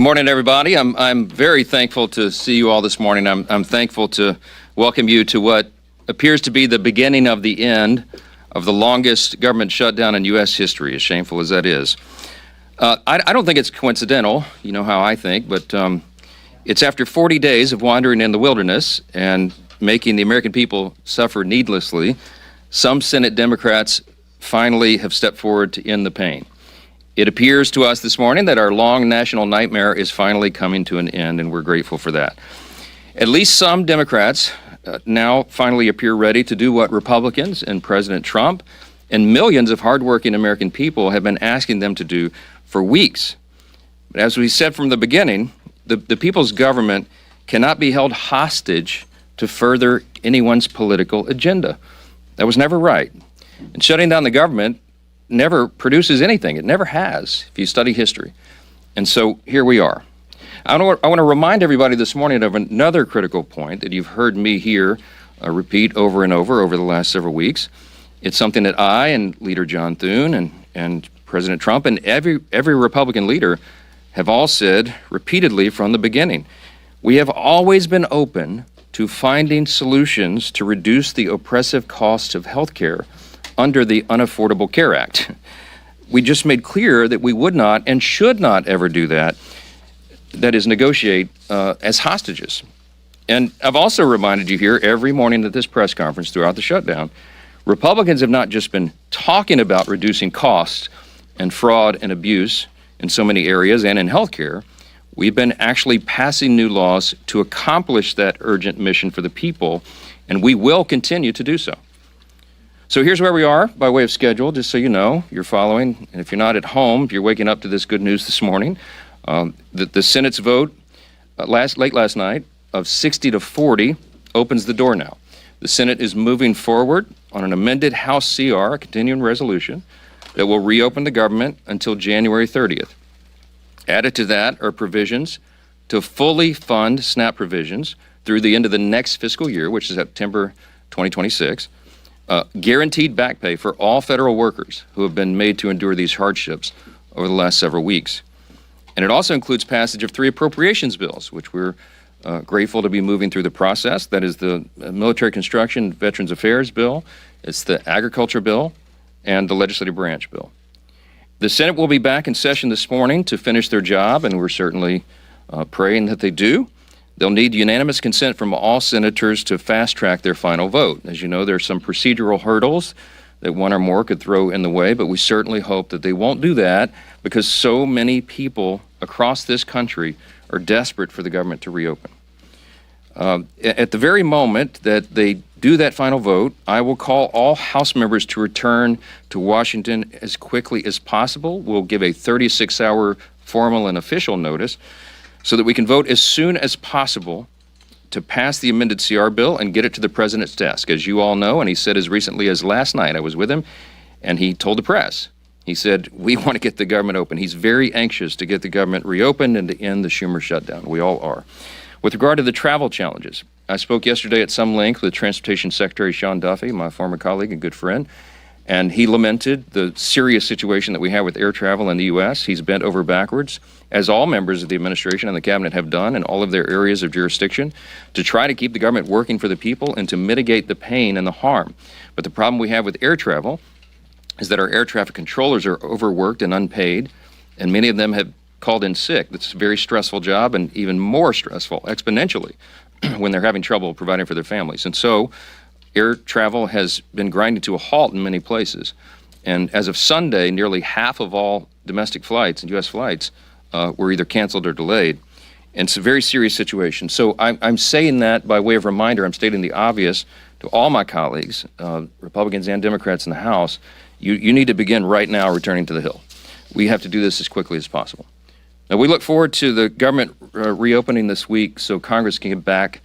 Good morning, everybody. I'm very thankful to see you all this morning. I'm thankful to welcome you to what appears to be the beginning of the end of the longest government shutdown in U.S. history, as shameful as that is. I don't think it's coincidental, you know how I think, but it's after 40 days of wandering in the wilderness and making the American people suffer needlessly, some Senate Democrats finally have stepped forward to end the pain. It appears to us this morning that our long national nightmare is finally coming to an end, and we're grateful for that. At least some Democrats now finally appear ready to do what Republicans and President Trump and millions of hardworking American people have been asking them to do for weeks. But as we said from the beginning, the people's government cannot be held hostage to further anyone's political agenda. That was never right. And shutting down the government never produces anything. It never has, if you study history. And so here we are. I want to remind everybody this morning of another critical point that you've heard me here repeat over and over the last several weeks. It's something that I and Leader John Thune and President Trump and every Republican leader have all said repeatedly from the beginning. We have always been open to finding solutions to reduce the oppressive costs of health care under the Unaffordable Care Act. We just made clear that we would not and should not ever do that is negotiate as hostages. And I've also reminded you here every morning at this press conference throughout the shutdown, Republicans have not just been talking about reducing costs and fraud and abuse in so many areas and in healthcare. We've been actually passing new laws to accomplish that urgent mission for the people, and we will continue to do so. So here's where we are by way of schedule, just so you know, you're following. And if you're not at home, if you're waking up to this good news this morning, the Senate's vote late last night of 60 to 40 opens the door now. The Senate is moving forward on an amended House CR, a continuing resolution, that will reopen the government until January 30th. Added to that are provisions to fully fund SNAP provisions through the end of the next fiscal year, which is September 2026. Guaranteed back pay for all federal workers who have been made to endure these hardships over the last several weeks. And it also includes passage of 3 appropriations bills, which we're grateful to be moving through the process. That is the Military Construction Veterans Affairs bill, it's the Agriculture bill, and the Legislative Branch bill. The Senate will be back in session this morning to finish their job, and we're certainly praying that they do. They'll need unanimous consent from all senators to fast-track their final vote. As you know, there are some procedural hurdles that one or more could throw in the way, but we certainly hope that they won't do that because so many people across this country are desperate for the government to reopen. At the very moment that they do that final vote, I will call all House members to return to Washington as quickly as possible. We'll give a 36-hour formal and official notice so that we can vote as soon as possible to pass the amended CR bill and get it to the president's desk. As you all know, and he said as recently as last night, I was with him, and he told the press, he said, we want to get the government open. He's very anxious to get the government reopened and to end the Schumer shutdown. We all are. With regard to the travel challenges, I spoke yesterday at some length with Transportation Secretary Sean Duffy, my former colleague and good friend, and he lamented the serious situation that we have with air travel in the U.S. He's bent over backwards, as all members of the administration and the cabinet have done in all of their areas of jurisdiction, to try to keep the government working for the people and to mitigate the pain and the harm. But the problem we have with air travel is that our air traffic controllers are overworked and unpaid, and many of them have called in sick. That's a very stressful job, and even more stressful exponentially when they're having trouble providing for their families. And so air travel has been grinding to a halt in many places. And as of Sunday, nearly half of all domestic flights and U.S. flights were either canceled or delayed. And it's a very serious situation. So I'm saying that by way of reminder. I'm stating the obvious to all my colleagues, Republicans and Democrats in the House. You need to begin right now returning to the Hill. We have to do this as quickly as possible. Now, we look forward to the government reopening this week so Congress can get back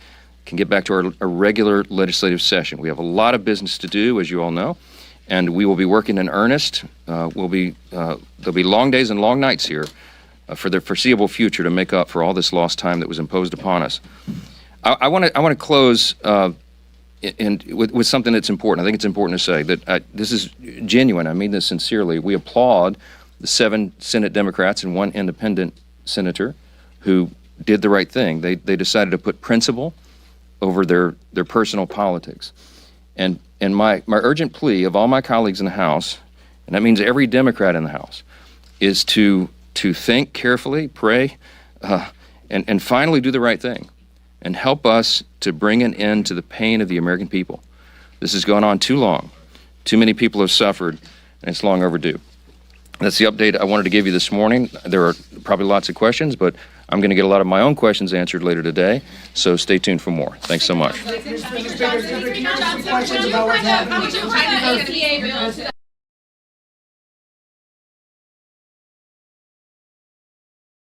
to our regular legislative session. We have a lot of business to do, as you all know, and we will be working in earnest. There'll be long days and long nights here for the foreseeable future to make up for all this lost time that was imposed upon us. I want to close with something that's important. I think it's important to say that this is genuine. I mean this sincerely. We applaud the 7 Senate Democrats and 1 independent senator who did the right thing. They decided to put principle over their personal politics. And my urgent plea of all my colleagues in the House, and that means every Democrat in the House, is to think carefully, pray, and finally do the right thing and help us to bring an end to the pain of the American people. This has gone on too long. Too many people have suffered, and it's long overdue. That's the update I wanted to give you this morning. There are probably lots of questions, but I'm going to get a lot of my own questions answered later today, so stay tuned for more. Thanks so much.